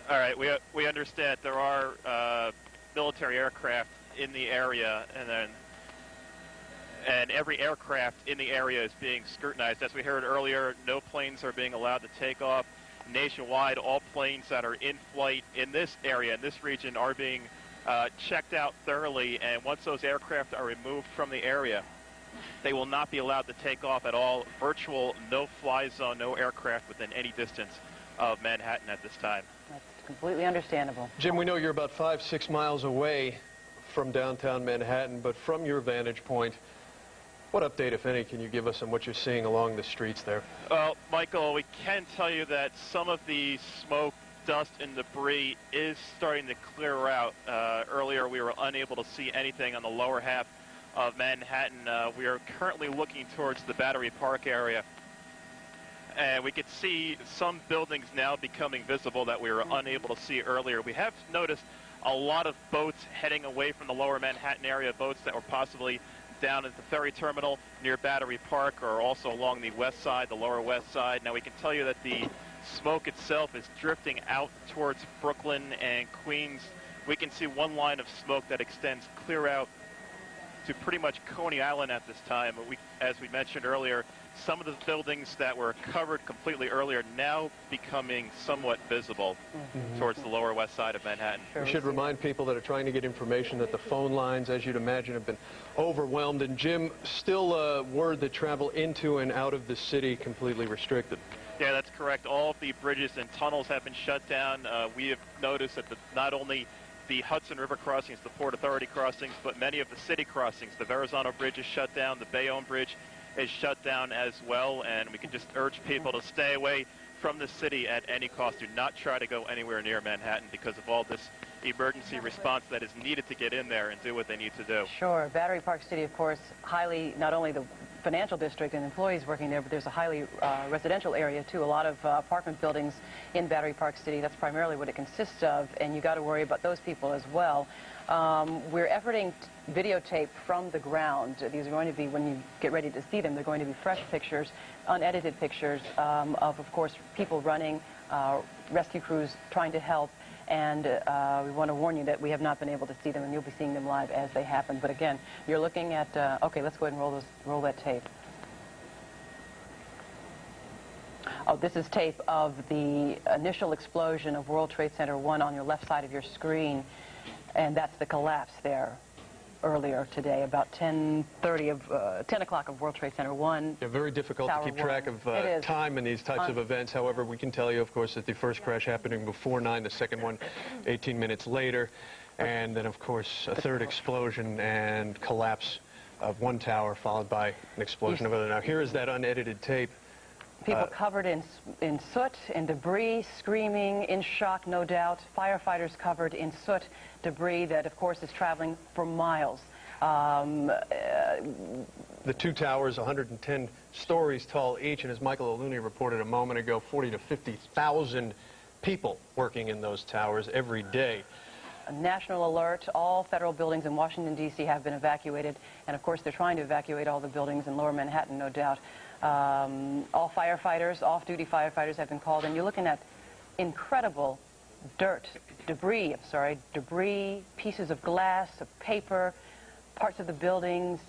All right, we understand there are military aircraft in the area, and every aircraft in the area is being scrutinized. As we heard earlier, no planes are being allowed to take off. Nationwide, all planes that are in flight in this area, in this region, are being checked out thoroughly, and once those aircraft are removed from the area, they will not be allowed to take off at all. Virtual no-fly zone, no aircraft within any distance of Manhattan at this time. That's completely understandable. Jim, we know you're about 5-6 miles away from downtown Manhattan, but from your vantage point, what update, if any, can you give us on what you're seeing along the streets there? Well, Michael, we can tell you that some of the smoke, dust, and debris is starting to clear out. Earlier, we were unable to see anything on the lower half of Manhattan. We are currently looking towards the Battery Park area, and we could see some buildings now becoming visible that we were unable to see earlier. We have noticed a lot of boats heading away from the lower Manhattan area, boats that were possibly down at the ferry terminal near Battery Park, or also along the west side, the lower west side. Now we can tell you that the smoke itself is drifting out towards Brooklyn and Queens. We can see one line of smoke that extends clear out to pretty much Coney Island at this time. As we mentioned earlier, some of the buildings that were covered completely earlier now becoming somewhat visible towards the lower west side of Manhattan. We should remind people that are trying to get information that the phone lines, as you'd imagine, have been overwhelmed. And Jim, still word that travel into and out of the city completely restricted. Yeah, that's correct. All of the bridges and tunnels have been shut down. We have noticed that not only the Hudson River crossings, the Port Authority crossings, but many of the city crossings. The Verrazano Bridge is shut down. The Bayonne Bridge is shut down as well, and we can just urge people to stay away from the city at any cost. Do not try to go anywhere near Manhattan because of all this emergency response that is needed to get in there and do what they need to do. Sure. Battery Park City, of course, highly, not only the financial district and employees working there, but there's a highly residential area too. A lot of apartment buildings in Battery Park City. That's primarily what it consists of, and you got to worry about those people as well. We're efforting videotape from the ground. These are going to be, when you get ready to see them, they're going to be fresh pictures, unedited pictures of course, people running, rescue crews trying to help. And we want to warn you that we have not been able to see them, and you'll be seeing them live as they happen. But again, you're looking at, okay, let's go ahead and roll that tape. Oh, this is tape of the initial explosion of World Trade Center 1 on your left side of your screen, and that's the collapse there earlier today, about 10 o'clock of World Trade Center 1. Yeah, very difficult to keep track of time in these types of events. However, we can tell you, of course, that the first crash happening before 9, the second one 18 minutes later, and then, of course, a third explosion and collapse of one tower, followed by an explosion of another. Now, here is that unedited tape. People covered in soot and debris, screaming, in shock, no doubt. Firefighters covered in soot, debris that, of course, is traveling for miles. The two towers, 110 stories tall each, and as Michael O'Looney reported a moment ago, 40 to 50,000 people working in those towers every day. A national alert. All federal buildings in Washington, D.C. have been evacuated, and, of course, they're trying to evacuate all the buildings in lower Manhattan, no doubt. All firefighters, off-duty firefighters have been called, and you're looking at incredible debris, pieces of glass, of paper, parts of the buildings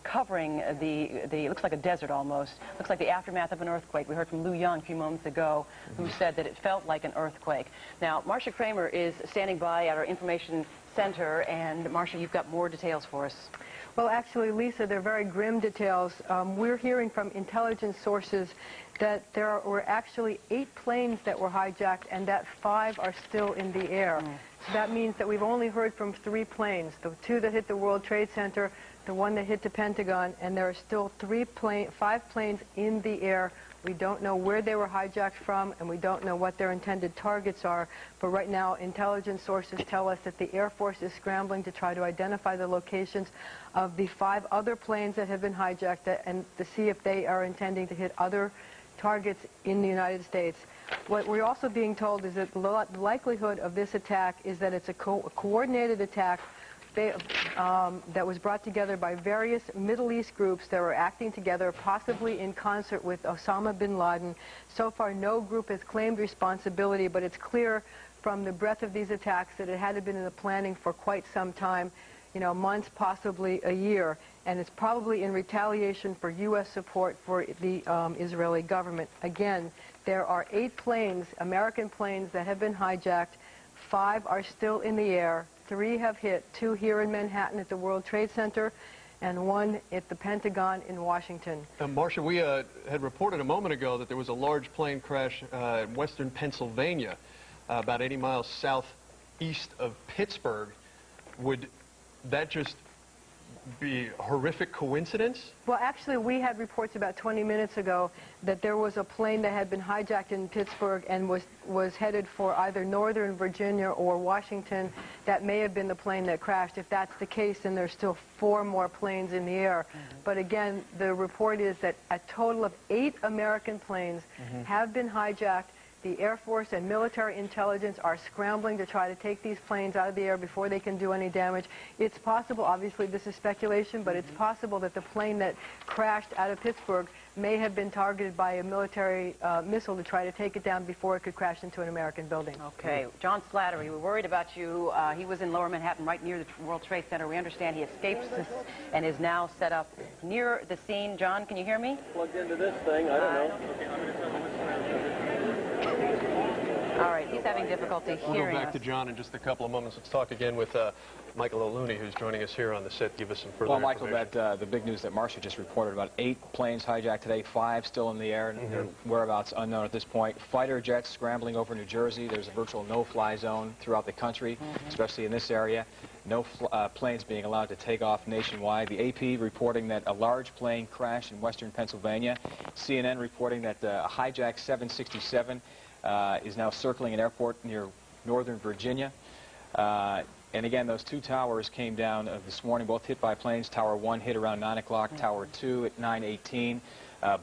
covering it looks like a desert almost. Looks like the aftermath of an earthquake. We heard from Lou Young a few moments ago who said that it felt like an earthquake. Now, Marcia Kramer is standing by at our information center, and Marcia, you've got more details for us. Well, actually, Lisa, they're very grim details. We're hearing from intelligence sources that there were actually 8 planes that were hijacked and that 5 are still in the air. So that means that we've only heard from 3 planes, the 2 that hit the World Trade Center, the 1 that hit the Pentagon, and there are still 5 planes in the air. We don't know where they were hijacked from, and we don't know what their intended targets are. But right now, intelligence sources tell us that the Air Force is scrambling to try to identify the locations of the 5 other planes that have been hijacked and to see if they are intending to hit other targets in the United States. What we're also being told is that the likelihood of this attack is that it's a coordinated attack that was brought together by various Middle East groups that were acting together, possibly in concert with Osama bin Laden. So far, no group has claimed responsibility, but it's clear from the breadth of these attacks that it had been in the planning for quite some time, you know, months, possibly a year, and it's probably in retaliation for U.S. support for the Israeli government. Again, there are 8 planes, American planes, that have been hijacked. 5 are still in the air. 3 have hit, 2 here in Manhattan at the World Trade Center, and 1 at the Pentagon in Washington. Marcia, we had reported a moment ago that there was a large plane crash in western Pennsylvania, about 80 miles southeast of Pittsburgh. Would that just be a horrific coincidence? Well, actually, we had reports about 20 minutes ago that there was a plane that had been hijacked in Pittsburgh and was headed for either Northern Virginia or Washington. That may have been the plane that crashed. If that's the case, then there's still 4 more planes in the air. But again, the report is that a total of 8 American planes have been hijacked. The Air Force and military intelligence are scrambling to try to take these planes out of the air before they can do any damage. It's possible, obviously this is speculation, but it's possible that the plane that crashed out of Pittsburgh may have been targeted by a military missile to try to take it down before it could crash into an American building. Okay. John Slattery, we're worried about you. He was in Lower Manhattan, right near the World Trade Center. We understand he escaped and is now set up near the scene. John, can you hear me? Plugged into this thing, I don't know. All right, he's having difficulty hearing us. We'll go back to John in just a couple of moments. Let's talk again with Michael O'Looney, who's joining us here on the set. Give us some further Michael, the big news that Marcia just reported about 8 planes hijacked today, 5 still in the air, and their whereabouts unknown at this point. Fighter jets scrambling over New Jersey. There's a virtual no-fly zone throughout the country, especially in this area. No planes being allowed to take off nationwide. The AP reporting that a large plane crashed in western Pennsylvania. CNN reporting that a hijacked 767 is now circling an airport near Northern Virginia. And again, those 2 towers came down this morning, both hit by planes. Tower 1 hit around 9 o'clock, Tower 2 at 9:18.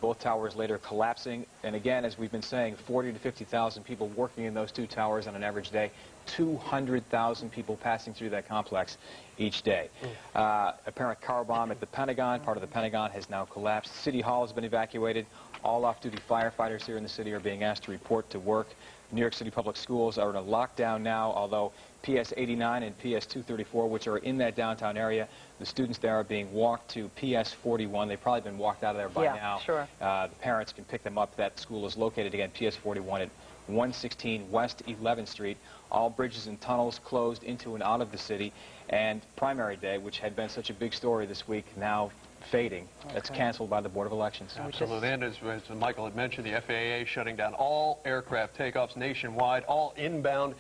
Both towers later collapsing. And again, as we've been saying, 40 to 50,000 people working in those 2 towers on an average day. 200,000 people passing through that complex each day. Apparent car bomb at the Pentagon. Part of the Pentagon has now collapsed. City Hall has been evacuated. All off-duty firefighters here in the city are being asked to report to work. New York City public schools are in a lockdown now, although PS 89 and PS 234, which are in that downtown area, the students there are being walked to PS 41. They've probably been walked out of there by now. Sure. The parents can pick them up. That school is located, again, PS 41 at 116 West 11th Street. All bridges and tunnels closed into and out of the city. And primary day, which had been such a big story this week, now fading. That's canceled by the Board of Elections. Absolutely. And as Michael had mentioned, the FAA shutting down all aircraft takeoffs nationwide. All inbound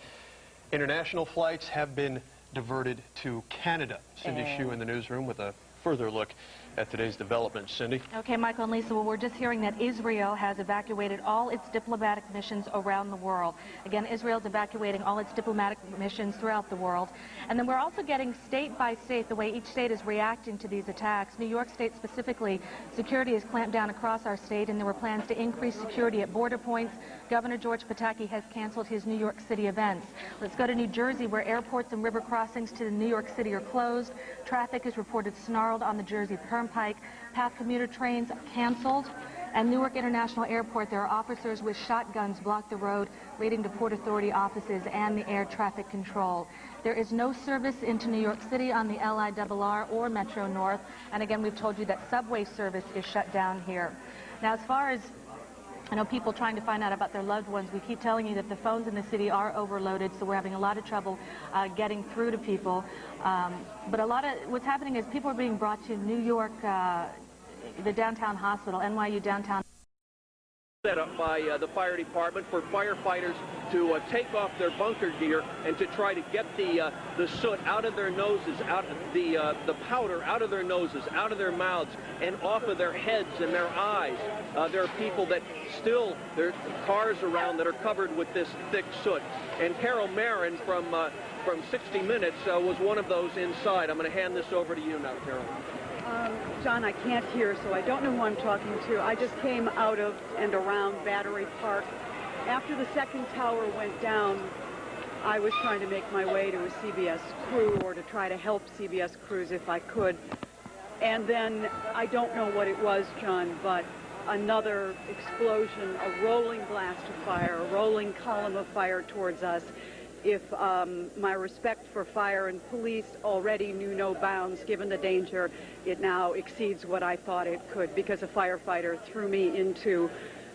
international flights have been diverted to Canada. Cindy Hsu in the newsroom with a further look at today's developments. Cindy? Okay, Michael and Lisa, well, we're just hearing that Israel has evacuated all its diplomatic missions around the world. Again, Israel's evacuating all its diplomatic missions throughout the world. And then we're also getting state by state, the way each state is reacting to these attacks. New York State specifically, security has clamped down across our state, and there were plans to increase security at border points. Governor George Pataki has canceled his New York City events. Let's go to New Jersey, where airports and river crossings to New York City are closed. Traffic is reported snarled on the Jersey Turnpike. Path commuter trains canceled. And Newark International Airport, there are officers with shotguns block the road leading to Port Authority offices and the air traffic control. There is no service into New York City on the LIRR or Metro North. And again, we've told you that subway service is shut down here. Now, as far as I know, people trying to find out about their loved ones, we keep telling you that the phones in the city are overloaded, so we're having a lot of trouble getting through to people. But a lot of what's happening is people are being brought to New York, the downtown hospital, NYU downtown. Set up by the fire department for firefighters to take off their bunker gear and to try to get the soot out of their noses, out the powder out of their noses, out of their mouths, and off of their heads and their eyes. There are people that still, there are cars around that are covered with this thick soot. And Carol Marin from 60 Minutes was one of those inside. I'm going to hand this over to you now, Carol. John, I can't hear, so I don't know who I'm talking to. I just came out of and around Battery Park. After the second tower went down, I was trying to make my way to a CBS crew or to try to help CBS crews if I could. And then, I don't know what it was, John, but another explosion, a rolling blast of fire, a rolling column of fire towards us. if my respect for fire and police already knew no bounds, given the danger, it now exceeds what I thought it could, because a firefighter threw me into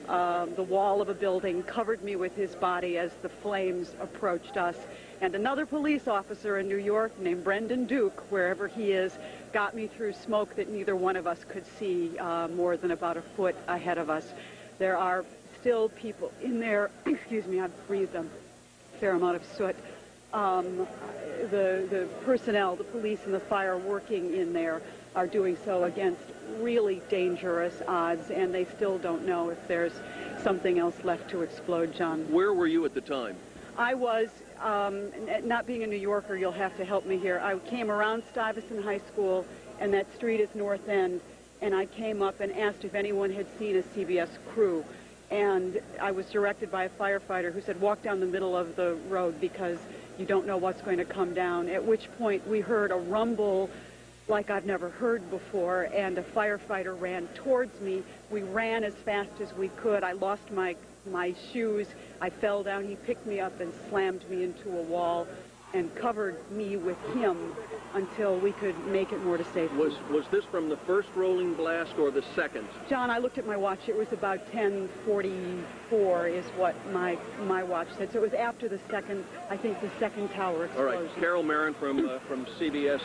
the wall of a building, covered me with his body as the flames approached us. And another police officer in New York named Brendan Duke, wherever he is, got me through smoke that neither one of us could see more than about a foot ahead of us. There are still people in there, excuse me, I've breathed a fair amount of soot. The personnel, the police and the fire working in there are doing so against really dangerous odds, and they still don't know if there's something else left to explode, John. Where were you at the time? I was, not being a New Yorker, you'll have to help me here. I came around Stuyvesant High School, and that street is North End, and I came up and asked if anyone had seen a CBS crew. And I was directed by a firefighter who said, walk down the middle of the road because you don't know what's going to come down. At which point we heard a rumble like I've never heard before, and a firefighter ran towards me. We ran as fast as we could. I lost my shoes. I fell down. He picked me up and slammed me into a wall and covered me with him until we could make it more to safety. Was this from the first rolling blast or the second? John, I looked at my watch. It was about 10:44 is what my watch said. So it was after the second, I think, the second tower explosion. All right, Carol Marin from CBS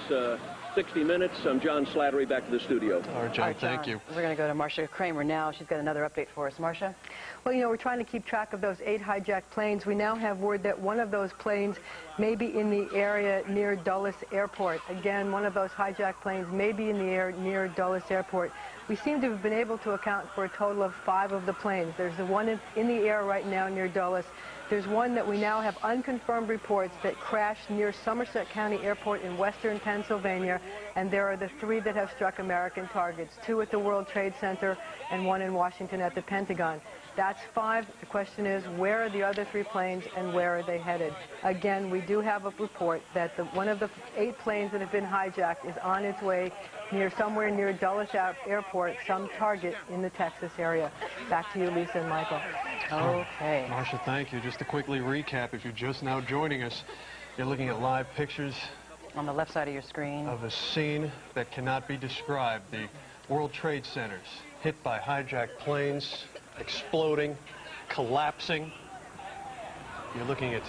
60 Minutes. I'm John Slattery, back to the studio. All right, John, thank you. We're going to go to Marcia Kramer now. She's got another update for us. Marcia? Well, you know, we're trying to keep track of those 8 hijacked planes. We now have word that one of those planes may be in the area near Dulles Airport. Again, one of those hijacked planes may be in the air near Dulles Airport. We seem to have been able to account for a total of 5 of the planes. There's the one in the air right now near Dulles. There's one that we now have unconfirmed reports that crashed near Somerset County Airport in western Pennsylvania, and there are the 3 that have struck American targets, 2 at the World Trade Center and 1 in Washington at the Pentagon. That's 5. The question is, where are the other 3 planes and where are they headed? Again, we do have a report that one of the 8 planes that have been hijacked is on its way somewhere near Dulles Airport, some target in the Texas area. Back to you, Lisa and Michael. Okay. Marcia, thank you. Just to quickly recap, if you're just now joining us, you're looking at live pictures on the left side of your screen of a scene that cannot be described. The World Trade Centers hit by hijacked planes, exploding, collapsing. You're looking at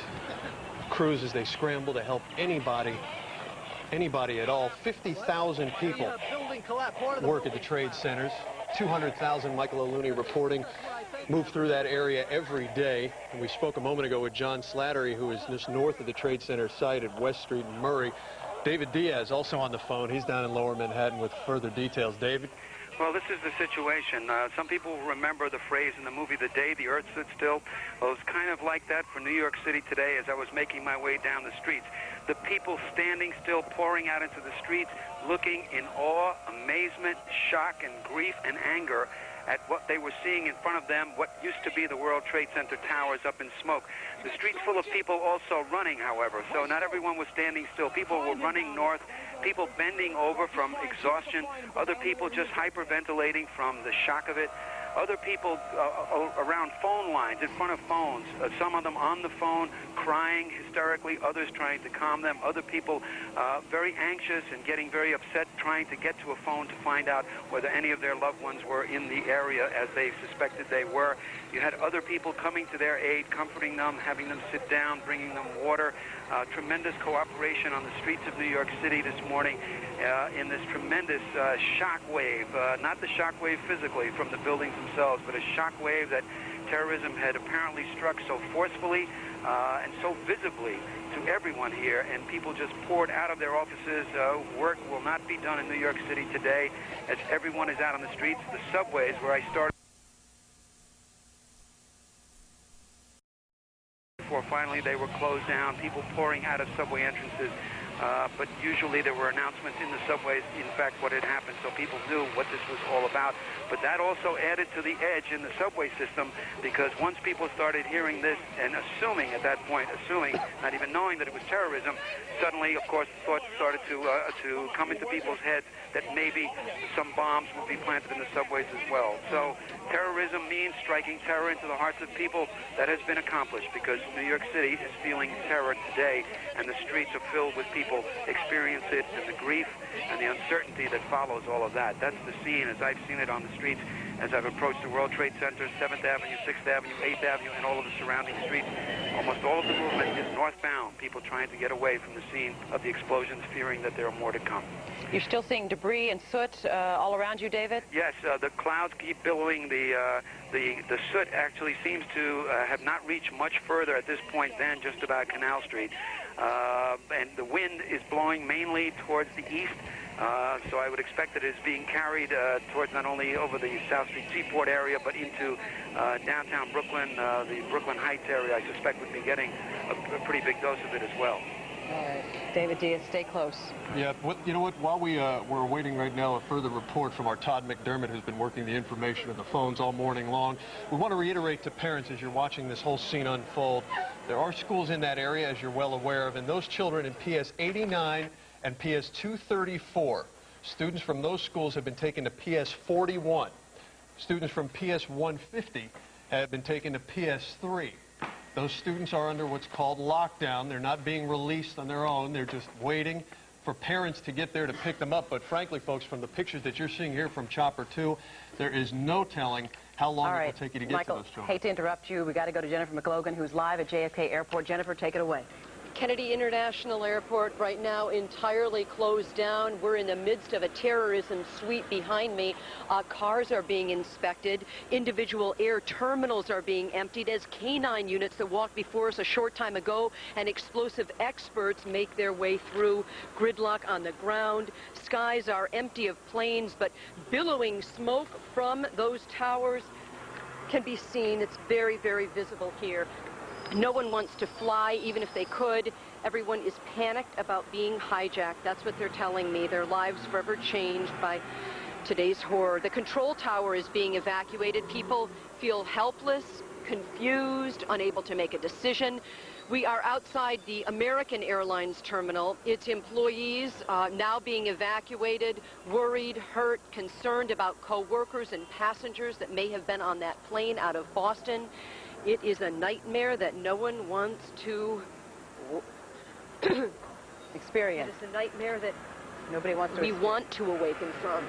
crews as they scramble to help anybody at all. 50,000 people work at the trade centers. 200,000, Michael O'Looney reporting, move through that area every day. And we spoke a moment ago with John Slattery, who is just north of the trade center site at West Street and Murray. David Diaz also on the phone. He's down in Lower Manhattan with further details. David? Well, this is the situation. Some people remember the phrase in the movie The Day the Earth Stood Still. Well, it was kind of like that for New York City today as I was making my way down the streets. The people standing still, pouring out into the streets, looking in awe, amazement, shock, and grief and anger at what they were seeing in front of them, what used to be the World Trade Center towers up in smoke. The streets full of people also running, however, so not everyone was standing still. People were running north, people bending over from exhaustion, other people just hyperventilating from the shock of it. Other people around phone lines, in front of phones, some of them on the phone, crying hysterically, others trying to calm them, other people very anxious and getting very upset, trying to get to a phone to find out whether any of their loved ones were in the area as they suspected they were. You had other people coming to their aid, comforting them, having them sit down, bringing them water. Tremendous cooperation on the streets of New York City this morning in this tremendous shock wave, not the shock wave physically from the buildings themselves, but a shock wave that terrorism had apparently struck so forcefully and so visibly to everyone here, and people just poured out of their offices. Work will not be done in New York City today as everyone is out on the streets. The subways where I started before finally they were closed down, people pouring out of subway entrances. but usually there were announcements in the subways, in fact, what had happened, so people knew what this was all about. But that also added to the edge in the subway system, because once people started hearing this and assuming at that point, not even knowing that it was terrorism, suddenly, of course, thoughts started to come into people's heads that maybe some bombs would be planted in the subways as well. So terrorism means striking terror into the hearts of people. That has been accomplished, because New York City is feeling terror today, and the streets are filled with people experience it, and the grief and the uncertainty that follows all of that. That's the scene as I've seen it on the streets as I've approached the World Trade Center, 7th Avenue, 6th Avenue, 8th Avenue, and all of the surrounding streets. Almost all of the movement is northbound, people trying to get away from the scene of the explosions, fearing that there are more to come. You're still seeing debris and soot all around you, David? Yes, the clouds keep billowing. The soot actually seems to have not reached much further at this point than just about Canal Street. And the wind is blowing mainly towards the east. So I would expect that it is being carried towards not only over the South Street Seaport area, but into downtown Brooklyn, the Brooklyn Heights area. I suspect would be getting a pretty big dose of it as well. All right. David Diaz, stay close. Yeah, you know what, while we're waiting right now a further report from our Todd McDermott, who's been working the information on the phones all morning long, we want to reiterate to parents as you're watching this whole scene unfold, there are schools in that area, as you're well aware of, and those children in PS 89 and PS 234, students from those schools have been taken to PS 41. Students from PS 150 have been taken to PS 3. Those students are under what's called lockdown. They're not being released on their own. They're just waiting for parents to get there to pick them up. But frankly, folks, from the pictures that you're seeing here from Chopper 2, there is no telling how long it will take you to get to those children. Hate to interrupt you. We got to go to Jennifer McLogan, who's live at JFK Airport. Jennifer, take it away. Kennedy International Airport right now entirely closed down. We're in the midst of a terrorism sweep behind me. Cars are being inspected. Individual air terminals are being emptied as canine units that walked before us a short time ago and explosive experts make their way through. Gridlock on the ground. Skies are empty of planes, but billowing smoke from those towers can be seen. It's very, very visible here. No one wants to fly, even if they could. Everyone is panicked about being hijacked. That's what they're telling me. Their lives forever changed by today's horror. The control tower is being evacuated. People feel helpless, confused, unable to make a decision. We are outside the American Airlines terminal. Its employees now being evacuated, worried, hurt, concerned about co-workers and passengers that may have been on that plane out of Boston. It is a nightmare that no one wants to experience. It is a nightmare that nobody wants to we want to awaken from.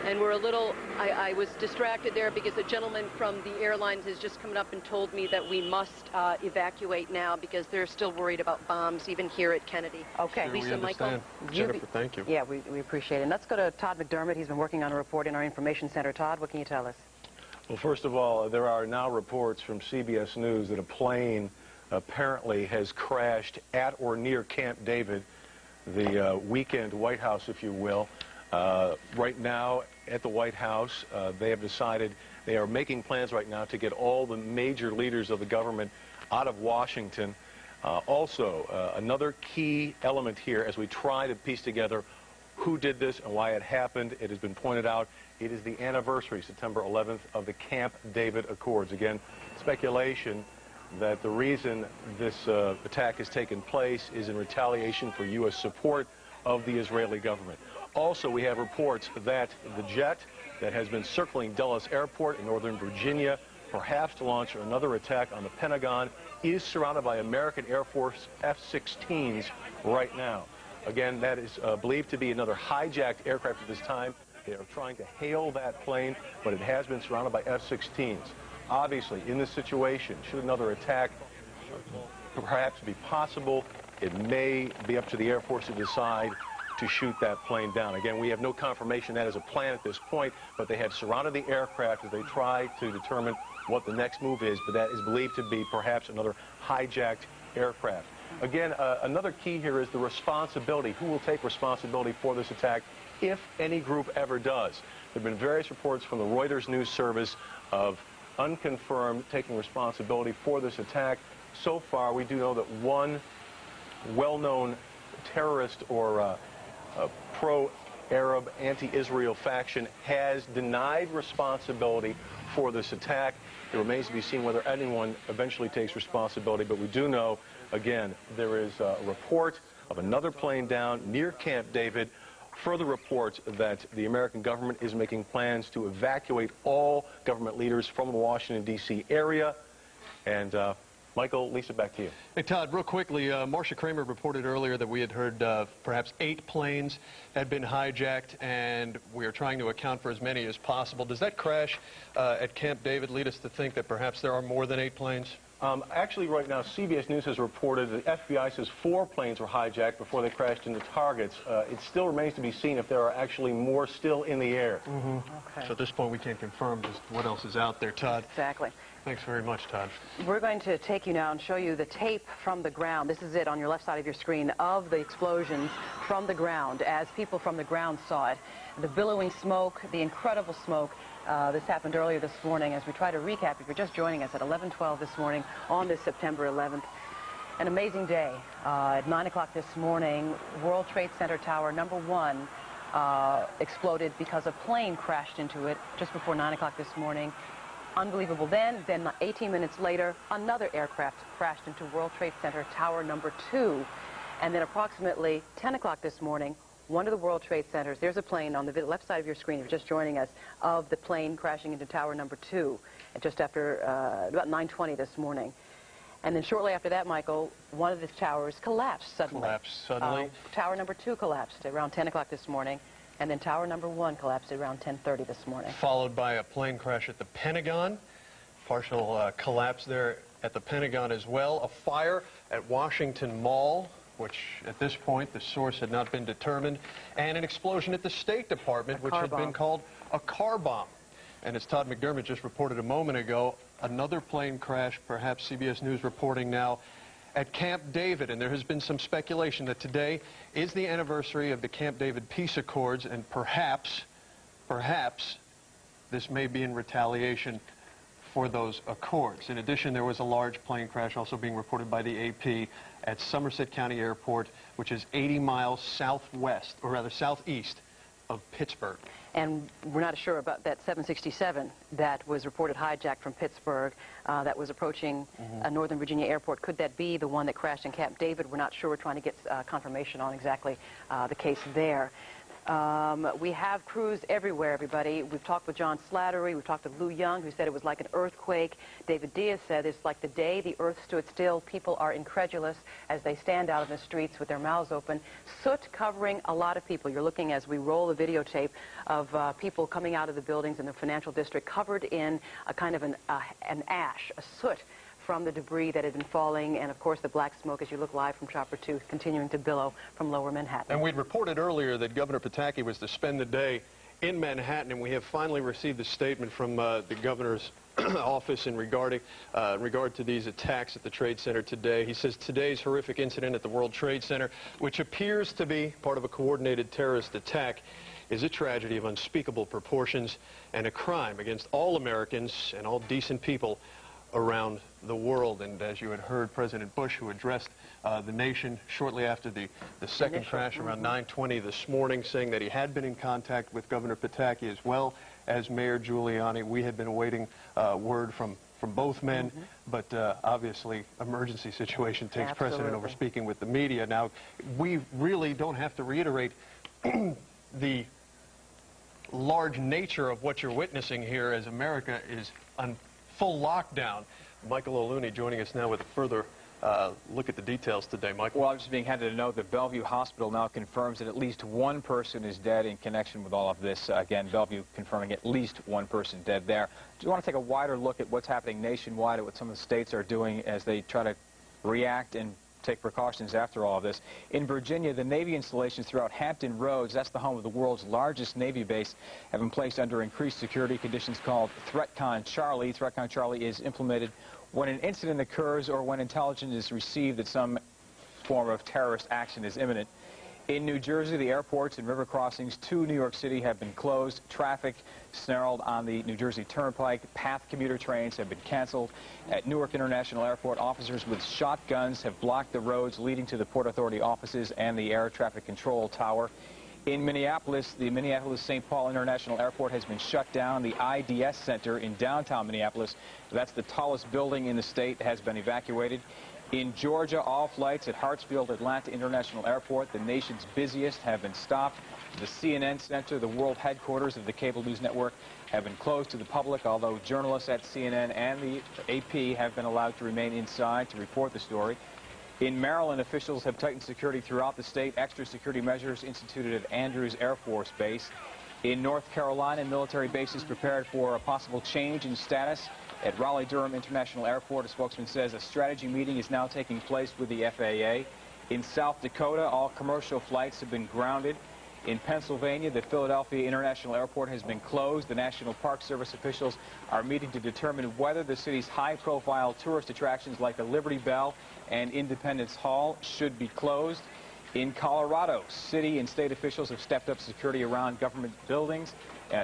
And we're a little, I was distracted there because a gentleman from the airlines has just come up and told me that we must evacuate now because they're still worried about bombs, even here at Kennedy. Okay. Sure, Lisa, Michael. Jennifer, thank you. Yeah, we appreciate it. And let's go to Todd McDermott. He's been working on a report in our information center. Todd, what can you tell us? Well, first of all, there are now reports from CBS News that a plane apparently has crashed at or near Camp David, the weekend White House, if you will. Right now at the White House, they have decided they are making plans right now to get all the major leaders of the government out of Washington. Also, another key element here as we try to piece together who did this and why it happened, it has been pointed out, it is the anniversary, September 11th, of the Camp David Accords. Again, speculation that the reason this attack has taken place is in retaliation for U.S. support of the Israeli government. Also, we have reports that the jet that has been circling Dulles Airport in Northern Virginia, perhaps to launch another attack on the Pentagon, is surrounded by American Air Force F-16s right now. Again, that is believed to be another hijacked aircraft at this time. They are trying to hail that plane, but it has been surrounded by F-16s. Obviously, in this situation, should another attack perhaps be possible, it may be up to the Air Force to decide to shoot that plane down. Again, we have no confirmation that is a plan at this point, but they have surrounded the aircraft as they try to determine what the next move is, but that is believed to be perhaps another hijacked aircraft. Again, another key here is the responsibility. Who will take responsibility for this attack, if any group ever does? There have been various reports from the Reuters news service of unconfirmed taking responsibility for this attack. So far, we do know that one well-known terrorist or pro-Arab, anti-Israel faction has denied responsibility for this attack. It remains to be seen whether anyone eventually takes responsibility, but we do know, again, there is a report of another plane down near Camp David. Further reports that the American government is making plans to evacuate all government leaders from the Washington, D.C. area. And Michael, Lisa, back to you. Hey, Todd, real quickly, Marcia Kramer reported earlier that we had heard perhaps 8 planes had been hijacked, and we are trying to account for as many as possible. Does that crash at Camp David lead us to think that perhaps there are more than 8 planes? Actually, right now, CBS News has reported that the FBI says 4 planes were hijacked before they crashed into targets. It still remains to be seen if there are actually more still in the air. Okay. So at this point, we can't confirm just what else is out there, Todd. Exactly. Thanks very much, Todd. We're going to take you now and show you the tape from the ground. This is it on your left side of your screen of the explosions from the ground as people from the ground saw it. The billowing smoke, the incredible smoke. This happened earlier this morning as we try to recap. If you're just joining us at 11:12 this morning on this September 11th. An amazing day. At 9 o'clock this morning, World Trade Center Tower number 1 exploded because a plane crashed into it just before 9 o'clock this morning. Unbelievable then 18 minutes later, another aircraft crashed into World Trade Center Tower number 2. And then approximately 10 o'clock this morning, one of the World Trade Centers, there's a plane on the left side of your screen, if you're just joining us, of the plane crashing into Tower number 2, just after about 9:20 this morning. And then shortly after that, Michael, one of the towers collapsed suddenly. Tower number 2 collapsed around 10 o'clock this morning, and then Tower number 1 collapsed at around 10:30 this morning. Followed by a plane crash at the Pentagon, partial collapse there at the Pentagon as well. A fire at Washington Mall, which at this point the source had not been determined, and an explosion at the State Department, which had been called a car bomb. And as Todd McDermott just reported a moment ago, another plane crash, perhaps CBS News reporting now, at Camp David. And there has been some speculation that today is the anniversary of the Camp David peace accords, and perhaps this may be in retaliation for those accords. In addition, there was a large plane crash also being reported by the AP at Somerset County Airport, which is 80 miles southwest, or rather southeast of Pittsburgh. And we're not sure about that 767 that was reported hijacked from Pittsburgh that was approaching Northern Virginia Airport. Could that be the one that crashed in Camp David? We're not sure. We're trying to get confirmation on exactly the case there. We have crews everywhere, everybody. We've talked with John Slattery. We've talked to Lou Young, who said it was like an earthquake. David Diaz said it's like the day the earth stood still. People are incredulous as they stand out in the streets with their mouths open. Soot covering a lot of people. You're looking as we roll the videotape of people coming out of the buildings in the financial district covered in a kind of an ash, a soot from the debris that had been falling, and of course the black smoke, as you look live from Chopper 2, continuing to billow from lower Manhattan. And we'd reported earlier that Governor Pataki was to spend the day in Manhattan, and we have finally received a statement from the governor's office in regard to these attacks at the Trade Center today. He says today's horrific incident at the World Trade Center, which appears to be part of a coordinated terrorist attack, is a tragedy of unspeakable proportions and a crime against all Americans and all decent people around the world. And as you had heard, President Bush, who addressed the nation shortly after the second crash around 9:20 this morning, saying that he had been in contact with Governor Pataki as well as Mayor Giuliani. We had been awaiting word from both men, but obviously emergency situation takes precedent over speaking with the media. Now, we really don't have to reiterate the large nature of what you're witnessing here as America is on full lockdown. Michael O'Looney joining us now with a further look at the details today. Michael? Well, I'm just being handed a note that Bellevue Hospital now confirms that at least one person is dead in connection with all of this. Again, Bellevue confirming at least one person dead there. Do you want to take a wider look at what's happening nationwide, at what some of the states are doing as they try to react and take precautions after all of this? In Virginia, the Navy installations throughout Hampton Roads, that's the home of the world's largest Navy base, have been placed under increased security conditions called ThreatCon Charlie. ThreatCon Charlie is implemented when an incident occurs or when intelligence is received that some form of terrorist action is imminent. In New Jersey, the airports and river crossings to New York City have been closed. Traffic snarled on the New Jersey Turnpike. PATH commuter trains have been canceled. At Newark International Airport, officers with shotguns have blocked the roads leading to the Port Authority offices and the air traffic control tower. In Minneapolis, the Minneapolis-St. Paul International Airport has been shut down. The IDS Center in downtown Minneapolis, that's the tallest building in the state, has been evacuated. In Georgia, all flights at Hartsfield Atlanta International Airport, the nation's busiest, have been stopped. The CNN Center, the world headquarters of the cable news network, have been closed to the public, although journalists at CNN and the AP have been allowed to remain inside to report the story. In Maryland, officials have tightened security throughout the state. Extra security measures instituted at Andrews Air Force Base. In North Carolina, military bases prepared for a possible change in status. At Raleigh-Durham International Airport, a spokesman says a strategy meeting is now taking place with the FAA. In South Dakota, all commercial flights have been grounded. In Pennsylvania, the Philadelphia International Airport has been closed. The National Park Service officials are meeting to determine whether the city's high-profile tourist attractions like the Liberty Bell and Independence Hall should be closed. In Colorado, city and state officials have stepped up security around government buildings.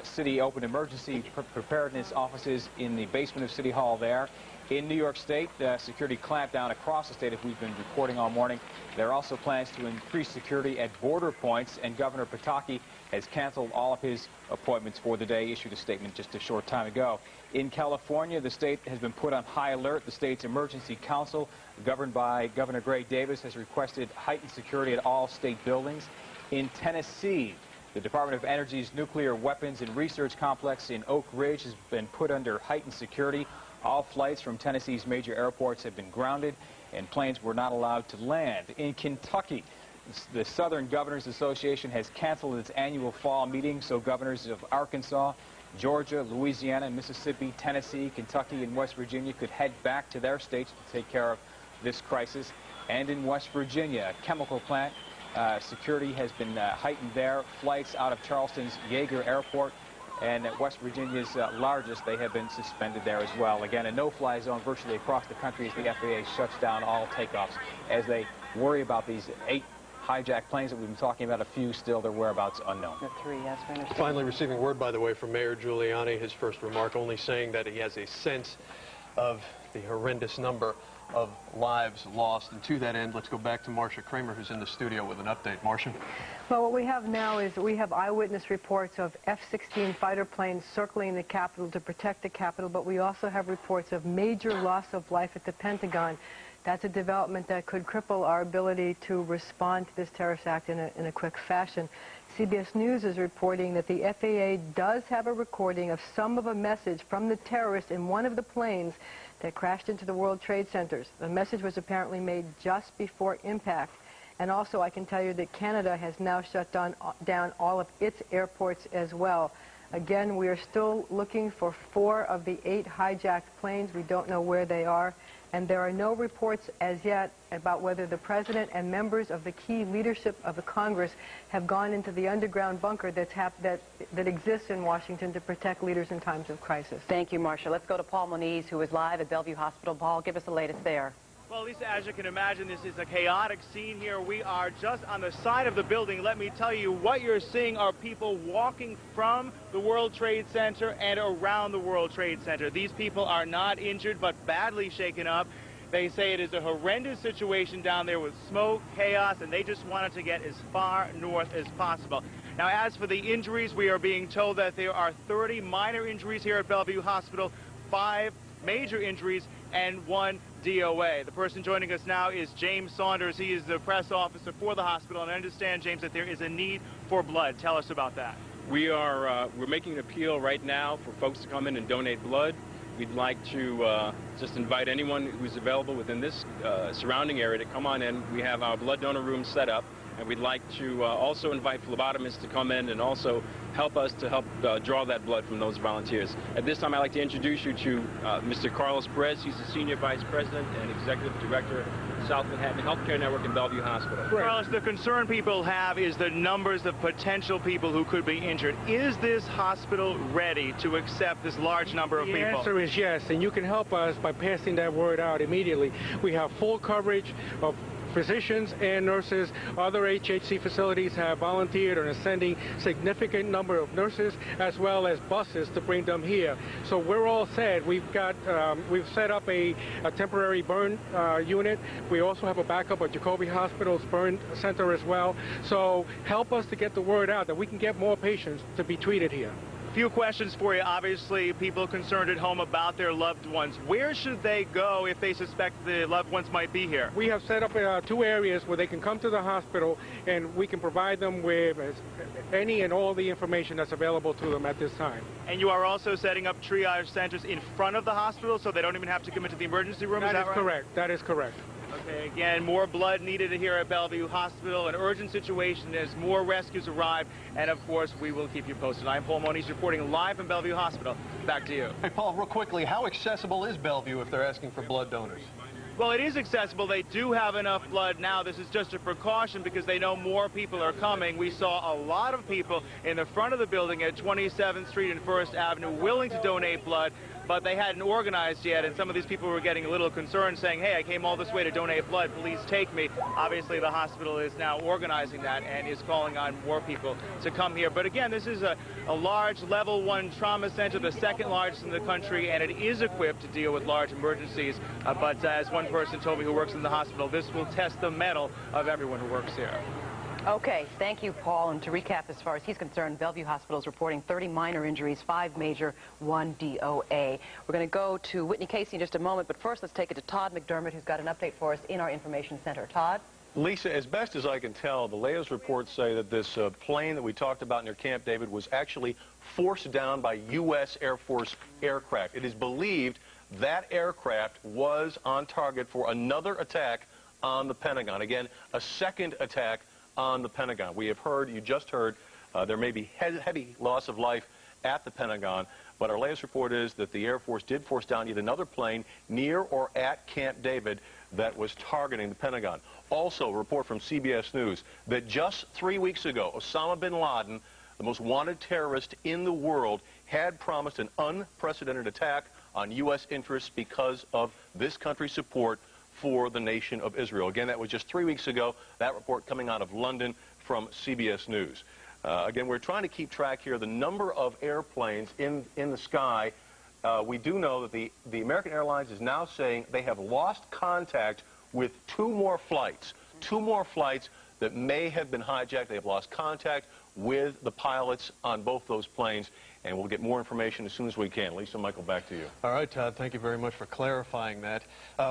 City opened emergency preparedness offices in the basement of City Hall there. In New York State, security clamped down across the state, as we've been reporting all morning. There are also plans to increase security at border points, and Governor Pataki has canceled all of his appointments for the day, issued a statement just a short time ago. In California, the state has been put on high alert. The state's emergency council, governed by Governor Gray Davis, has requested heightened security at all state buildings. In Tennessee, the Department of Energy's nuclear weapons and research complex in Oak Ridge has been put under heightened security. All flights from Tennessee's major airports have been grounded, and planes were not allowed to land. In Kentucky, the Southern Governors Association has canceled its annual fall meeting, so governors of Arkansas, Georgia, Louisiana, Mississippi, Tennessee, Kentucky, and West Virginia could head back to their states to take care of this crisis. And in West Virginia, a chemical plant, security has been heightened there. Flights out of Charleston's Yeager Airport and at West Virginia's largest, they have been suspended there as well. Again, a no-fly zone virtually across the country as the FAA shuts down all takeoffs as they worry about these 8 hijacked planes that we've been talking about. A few still, their whereabouts unknown. The 3, yes, we understand. Finally receiving word, by the way, from Mayor Giuliani, his first remark only saying that he has a sense of the horrendous number of lives lost. And to that end, let's go back to Marcia Kramer, who's in the studio with an update. Marcia? Well, what we have now is we have eyewitness reports of F-16 fighter planes circling the Capitol to protect the Capitol, but we also have reports of major loss of life at the Pentagon. That's a development that could cripple our ability to respond to this terrorist act in a quick fashion. CBS News is reporting that the FAA does have a recording of some of a message from the terrorist in one of the planes that crashed into the World Trade Centers. The message was apparently made just before impact. And also, I can tell you that Canada has now shut down all of its airports as well. Again, we are still looking for 4 of the 8 hijacked planes. We don't know where they are. And there are no reports as yet about whether the President and members of the key leadership of the Congress have gone into the underground bunker that exists in Washington to protect leaders in times of crisis. Thank you, Marcia. Let's go to Paul Moniz, who is live at Bellevue Hospital. Paul, give us the latest there. Well, Lisa, as you can imagine, this is a chaotic scene here. We are just on the side of the building. Let me tell you, what you're seeing are people walking from the World Trade Center and around the World Trade Center. These people are not injured, but badly shaken up. They say it is a horrendous situation down there with smoke, chaos, and they just wanted to get as far north as possible. Now, as for the injuries, we are being told that there are 30 minor injuries here at Bellevue Hospital, 5 major injuries, and 1 DOA. The person joining us now is James Saunders. He is the press officer for the hospital, and I understand, James, that there is a need for blood. Tell us about that. We're making an appeal right now for folks to come in and donate blood. We'd like to just invite anyone who's available within this surrounding area to come on in. We have our blood donor room set up, and we'd like to also invite phlebotomists to come in and also help us to help draw that blood from those volunteers. At this time, I'd like to introduce you to Mr. Carlos Perez. He's the Senior Vice President and Executive Director of South Manhattan Healthcare Network in Bellevue Hospital. Carlos, the concern people have is the numbers of potential people who could be injured. Is this hospital ready to accept this large number of people? The answer is yes, and you can help us by passing that word out immediately. We have full coverage of Physicians and nurses, other HHC facilities have volunteered and are sending significant number of nurses as well as buses to bring them here. So we're all set. We've set up a temporary burn unit. We also have a backup at Jacoby Hospital's burn center as well. So help us to get the word out that we can get more patients to be treated here. Few questions for you. Obviously, people concerned at home about their loved ones. Where should they go if they suspect the loved ones might be here? We have set up 2 areas where they can come to the hospital, and we can provide them with any and all the information that's available to them at this time. And you are also setting up triage centers in front of the hospital, so they don't even have to come into the emergency room? That is right? correct. That is correct. Okay, again, more blood needed here at Bellevue Hospital. An urgent situation as more rescues arrive. And, of course, we will keep you posted. I'm Paul Moniz reporting live from Bellevue Hospital. Back to you. Hey, Paul, real quickly, how accessible is Bellevue if they're asking for blood donors? Well, it is accessible. They do have enough blood now. This is just a precaution because they know more people are coming. We saw a lot of people in the front of the building at 27th Street and 1st Avenue willing to donate blood, but they hadn't organized yet, and some of these people were getting a little concerned, saying, hey, I came all this way to donate blood, please take me. Obviously, the hospital is now organizing that and is calling on more people to come here. But again, this is a large level 1 trauma center, the 2nd largest in the country, and it is equipped to deal with large emergencies. But as one person told me who works in the hospital, this will test the mettle of everyone who works here. Okay, thank you, Paul. And to recap, as far as he's concerned, Bellevue Hospital is reporting 30 minor injuries, 5 major, 1 DOA. We're going to go to Whitney Casey in just a moment, but first let's take it to Todd McDermott, who's got an update for us in our information center. Todd? Lisa, as best as I can tell, the latest reports say that this plane that we talked about near Camp David was actually forced down by U.S. Air Force aircraft. It is believed that aircraft was on target for another attack on the Pentagon. Again, a second attack on the Pentagon. We have heard, you just heard, there may be heavy loss of life at the Pentagon, but our latest report is that the Air Force did force down yet another plane near or at Camp David that was targeting the Pentagon. Also, a report from CBS News that just 3 weeks ago, Osama bin Laden, the most wanted terrorist in the world, had promised an unprecedented attack on U.S. interests because of this country's support for the nation of Israel. Again, that was just 3 weeks ago. That report coming out of London from CBS News. Again, we're trying to keep track here. The number of airplanes in the sky, we do know that the American Airlines is now saying they have lost contact with 2 more flights. 2 more flights that may have been hijacked. They have lost contact with the pilots on both those planes, and we'll get more information as soon as we can. Lisa, Michael, back to you. All right, Todd, thank you very much for clarifying that.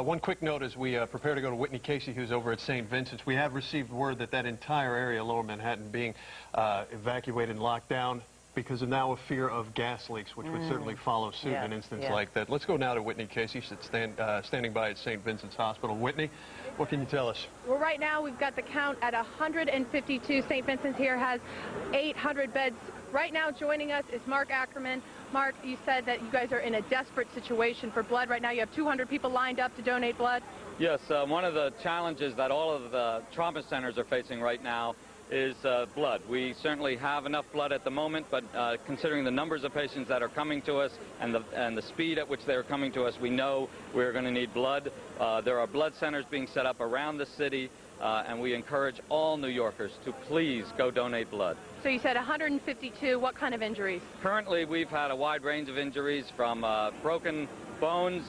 One quick note as we prepare to go to Whitney Casey, who's over at St. Vincent's. We have received word that that entire area, Lower Manhattan, being evacuated and locked down because of now a fear of gas leaks, which would certainly follow suit in an instance like that. Let's go now to Whitney Casey, standing by at St. Vincent's Hospital. Whitney, what can you tell us? Well, right now we've got the count at 152. St. Vincent's here has 800 beds. Right now joining us is Mark Ackerman. Mark, you said that you guys are in a desperate situation for blood. Right now you have 200 people lined up to donate blood. Yes, one of the challenges that all of the trauma centers are facing right now is blood. We certainly have enough blood at the moment, but considering the numbers of patients that are coming to us and the speed at which they're coming to us, we know we're going to need blood. There are blood centers being set up around the city, and we encourage all New Yorkers to please go donate blood. So you said 152. What kind of injuries? Currently, we've had a wide range of injuries from broken bones,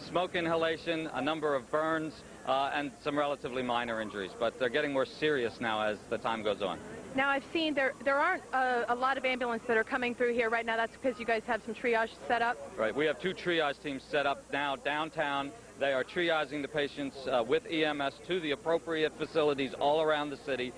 smoke inhalation, a number of burns, and some relatively minor injuries. But they're getting more serious now as the time goes on. Now, I've seen there aren't a lot of ambulances that are coming through here right now. That's because you guys have some triage set up? Right. We have 2 triage teams set up now downtown. They are triaging the patients with EMS to the appropriate facilities all around the city.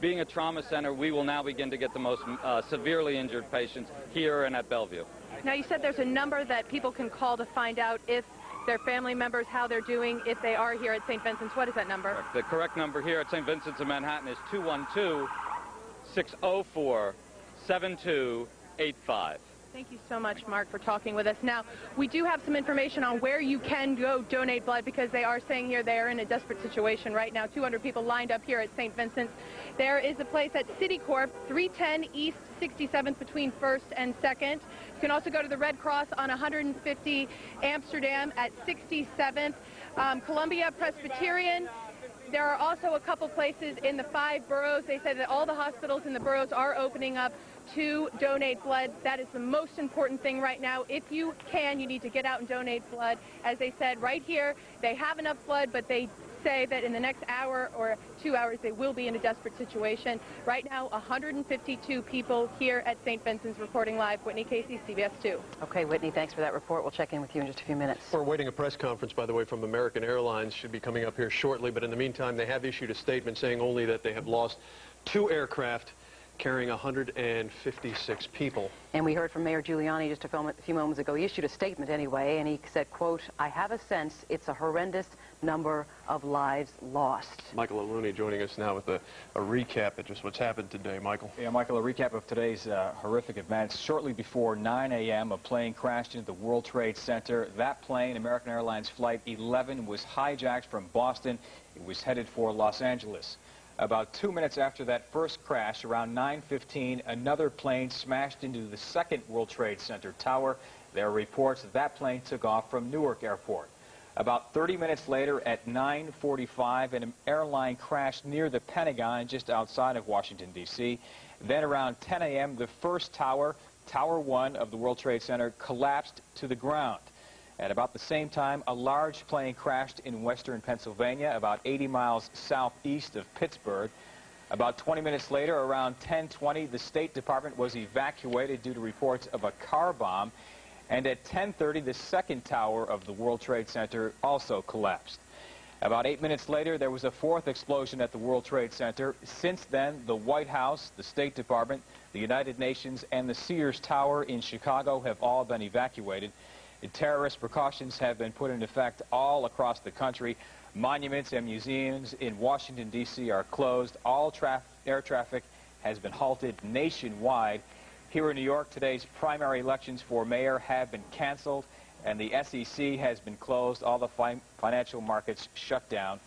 Being a trauma center, we will now begin to get the most severely injured patients here and at Bellevue. Now, you said there's a number that people can call to find out if their family members, how they're doing, if they are here at St. Vincent's. What is that number? Correct. The correct number here at St. Vincent's in Manhattan is 212-604-7285. Thank you so much, Mark, for talking with us. Now, we do have some information on where you can go donate blood because they are saying here they are in a desperate situation right now. 200 people lined up here at St. Vincent's. There is a place at Citicorp, 310 East 67th between 1st and 2nd. You can also go to the Red Cross on 150 Amsterdam at 67th. Columbia Presbyterian, there are also a couple places in the 5 boroughs. They said that all the hospitals in the boroughs are opening up to donate blood. That is the most important thing right now. If you can, you need to get out and donate blood. As they said right here, they have enough blood, but they say that in the next hour or 2 hours they will be in a desperate situation. Right now, 152 people here at St. Vincent's reporting live. Whitney Casey, CBS 2. Okay, Whitney, thanks for that report. We'll check in with you in just a few minutes. We're awaiting a press conference, by the way, from American Airlines. Should be coming up here shortly, but in the meantime, they have issued a statement saying only that they have lost 2 aircraft carrying 156 people. And we heard from Mayor Giuliani just a few moments ago. He issued a statement anyway, and he said, quote, "I have a sense it's a horrendous number of lives lost." Michael O'Looney joining us now with a recap of just what's happened today. Michael. Yeah, Michael, a recap of today's horrific events. Shortly before 9 a.m., a plane crashed into the World Trade Center. That plane, American Airlines Flight 11, was hijacked from Boston. It was headed for Los Angeles. About 2 minutes after that first crash, around 9:15, another plane smashed into the second World Trade Center tower. There are reports that plane took off from Newark Airport. About 30 minutes later, at 9:45, an airline crashed near the Pentagon just outside of Washington, D.C. Then around 10 a.m., the first tower, Tower 1 of the World Trade Center, collapsed to the ground. At about the same time, a large plane crashed in western Pennsylvania, about 80 miles southeast of Pittsburgh. About 20 minutes later, around 10:20, the State Department was evacuated due to reports of a car bomb. And at 10:30, the second tower of the World Trade Center also collapsed. About 8 minutes later, there was a fourth explosion at the World Trade Center. Since then, the White House, the State Department, the United Nations, and the Sears Tower in Chicago have all been evacuated. Terrorist precautions have been put in effect all across the country. Monuments and museums in Washington, D.C. are closed. All air traffic has been halted nationwide. Here in New York, today's primary elections for mayor have been canceled, and the SEC has been closed. All the financial markets shut down.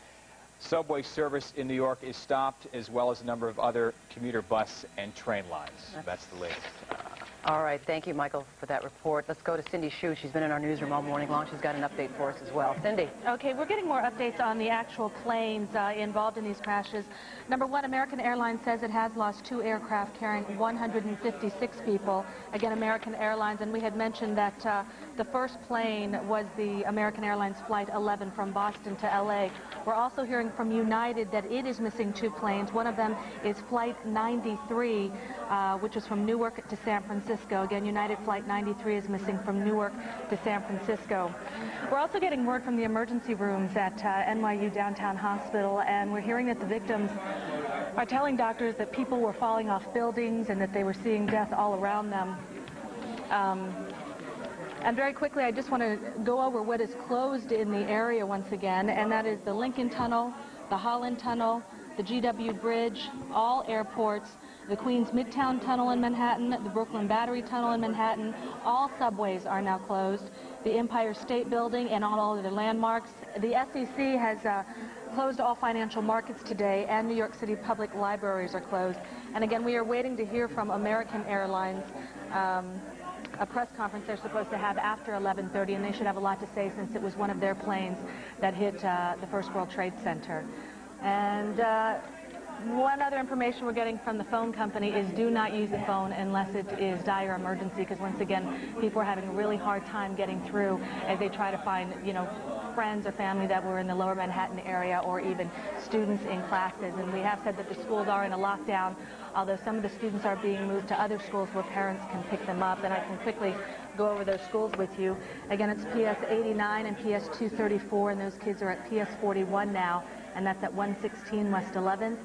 Subway service in New York is stopped, as well as a number of other commuter bus and train lines. That's the latest. All right, thank you, Michael, for that report. Let's go to Cindy Hsu. She's been in our newsroom all morning long. She's got an update for us as well. Cindy. Okay, we're getting more updates on the actual planes involved in these crashes. Number one, American Airlines says it has lost 2 aircraft carrying 156 people. Again, American Airlines, and we had mentioned that the first plane was the American Airlines Flight 11 from Boston to L.A. We're also hearing from United that it is missing 2 planes. One of them is Flight 93, which was from Newark to San Francisco. Again, United Flight 93 is missing from Newark to San Francisco. We're also getting word from the emergency rooms at NYU Downtown Hospital, and we're hearing that the victims are telling doctors that people were falling off buildings and that they were seeing death all around them. And very quickly, I just want to go over what is closed in the area once again, and that is the Lincoln Tunnel, the Holland Tunnel, the GW Bridge, all airports, the Queens Midtown Tunnel in Manhattan, the Brooklyn Battery Tunnel in Manhattan. All subways are now closed. The Empire State Building and all other landmarks. The SEC has closed all financial markets today, and New York City public libraries are closed. And again, we are waiting to hear from American Airlines. A press conference they're supposed to have after 11:30, and they should have a lot to say since it was one of their planes that hit the First World Trade Center. And one other information we're getting from the phone company is do not use the phone unless it is dire emergency, because once again, people are having a really hard time getting through as they try to find, friends or family that were in the lower Manhattan area, or even students in classes. And we have said that the schools are in a lockdown, although some of the students are being moved to other schools where parents can pick them up. And I can quickly go over those schools with you. Again, it's PS 89 and PS 234, and those kids are at PS 41 now, and that's at 116 West 11th.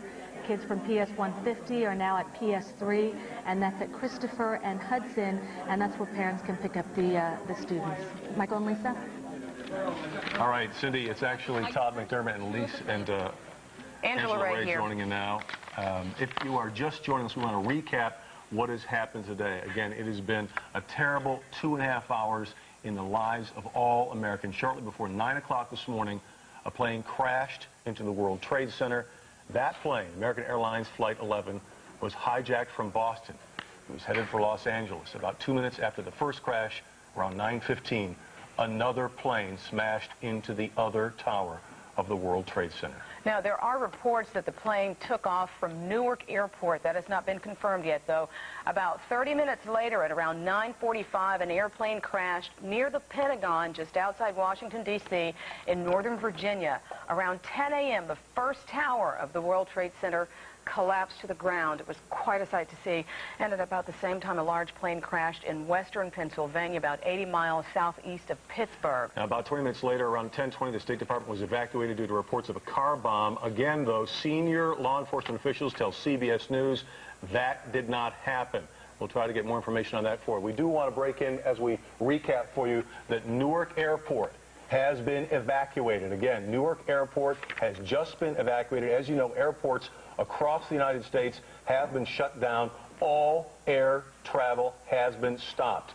Kids from PS 150 are now at PS 3, and that's at Christopher and Hudson, and that's where parents can pick up the students. Michael and Lisa? All right, Cindy, it's actually Todd McDermott and Lisa and Angela Ray here joining you now. If you are just joining us, we want to recap what has happened today. Again, it has been a terrible 2.5 hours in the lives of all Americans. Shortly before 9 o'clock this morning, a plane crashed into the World Trade Center. That plane, American Airlines Flight 11, was hijacked from Boston. It was headed for Los Angeles. About 2 minutes after the first crash, around 9:15, another plane smashed into the other tower of the World Trade Center. Now, there are reports that the plane took off from Newark Airport. That has not been confirmed yet, though. About 30 minutes later, at around 9:45, an airplane crashed near the Pentagon, just outside Washington, D.C., in Northern Virginia. Around 10 a.m., the first tower of the World Trade Center collapsed to the ground. It was quite a sight to see. And at about the same time, a large plane crashed in western Pennsylvania, about 80 miles southeast of Pittsburgh. Now, about 20 minutes later, around 10:20, the State Department was evacuated due to reports of a car bomb. Again, though, senior law enforcement officials tell CBS News that did not happen. We'll try to get more information on that for you. We do want to break in as we recap for you that Newark Airport has been evacuated. Again, Newark Airport has just been evacuated. As you know, airports across the United States have been shut down. All air travel has been stopped.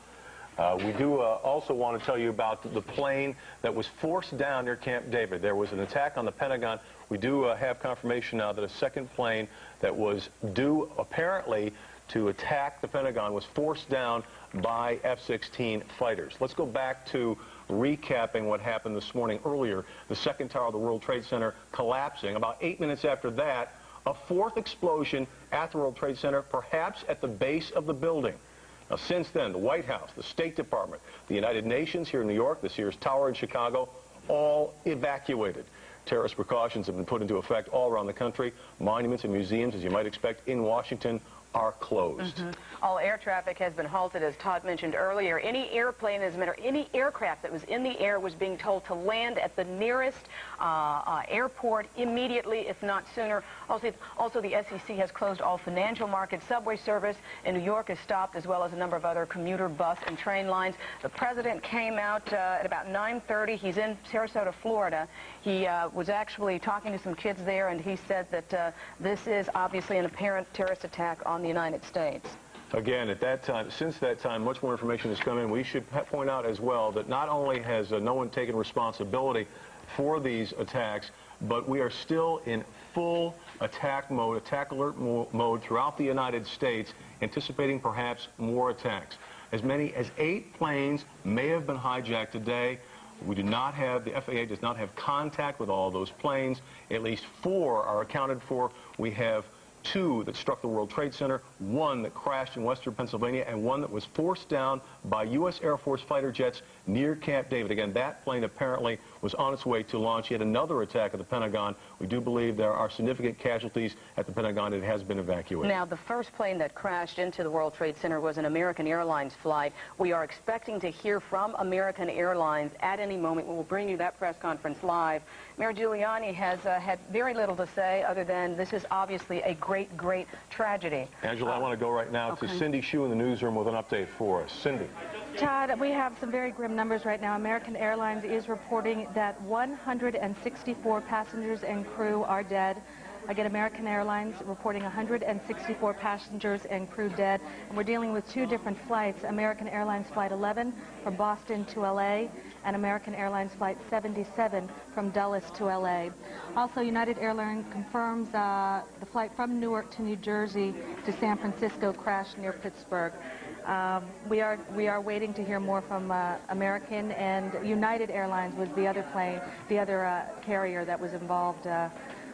We do also want to tell you about the plane that was forced down near Camp David. There was an attack on the Pentagon. We do have confirmation now that a second plane that was due apparently to attack the Pentagon was forced down by F-16 fighters. Let's go back to recapping what happened this morning earlier. The second tower of the World Trade Center collapsing. About 8 minutes after that, a fourth explosion at the World Trade Center, perhaps at the base of the building. Now, since then, the White House, the State Department, the United Nations here in New York, the Sears Tower in Chicago, all evacuated. Terrorist precautions have been put into effect all around the country. Monuments and museums, as you might expect, in Washington, are closed. All air traffic has been halted, as Todd mentioned earlier. Any airplane, as a matter, any aircraft that was in the air was being told to land at the nearest airport immediately, if not sooner. Also, the SEC has closed all financial market subway service in New York is stopped, as well as a number of other commuter bus and train lines. The president came out at about 9:30. He's in Sarasota, Florida. He was actually talking to some kids there, and he said that this is obviously an apparent terrorist attack on the United States. Again, at that time, since that time, much more information has come in. We should point out as well that not only has no one taken responsibility for these attacks, but we are still in full attack mode, attack alert mode throughout the United States, anticipating perhaps more attacks. As many as 8 planes may have been hijacked today. We do not have, the FAA does not have contact with all those planes. At least 4 are accounted for. We have 2 that struck the World Trade Center, 1 that crashed in western Pennsylvania, and 1 that was forced down by U.S. Air Force fighter jets near Camp David. Again, that plane apparently was on its way to launch yet another attack at the Pentagon. We do believe there are significant casualties at the Pentagon. It has been evacuated. Now, the first plane that crashed into the World Trade Center was an American Airlines flight. We are expecting to hear from American Airlines at any moment. We will bring you that press conference live. Mayor Giuliani has had very little to say other than this is obviously a great tragedy. Angela, I want to go right now to Cindy Hsu in the newsroom with an update for us. Cindy. Todd, we have some very grim numbers right now. American Airlines is reporting that 164 passengers and crew are dead. Again, American Airlines reporting 164 passengers and crew dead. And we're dealing with 2 different flights. American Airlines Flight 11 from Boston to L.A. and American Airlines Flight 77 from Dulles to L.A. Also, United Airlines confirms the flight from Newark to New Jersey to San Francisco crashed near Pittsburgh. We are waiting to hear more from American, and United Airlines was the other plane, the other carrier that was involved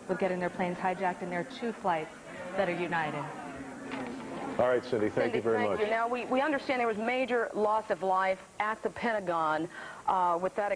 with getting their planes hijacked, and there are 2 flights that are United. All right, Cindy, thank you very much. Now, we understand there was major loss of life at the Pentagon with that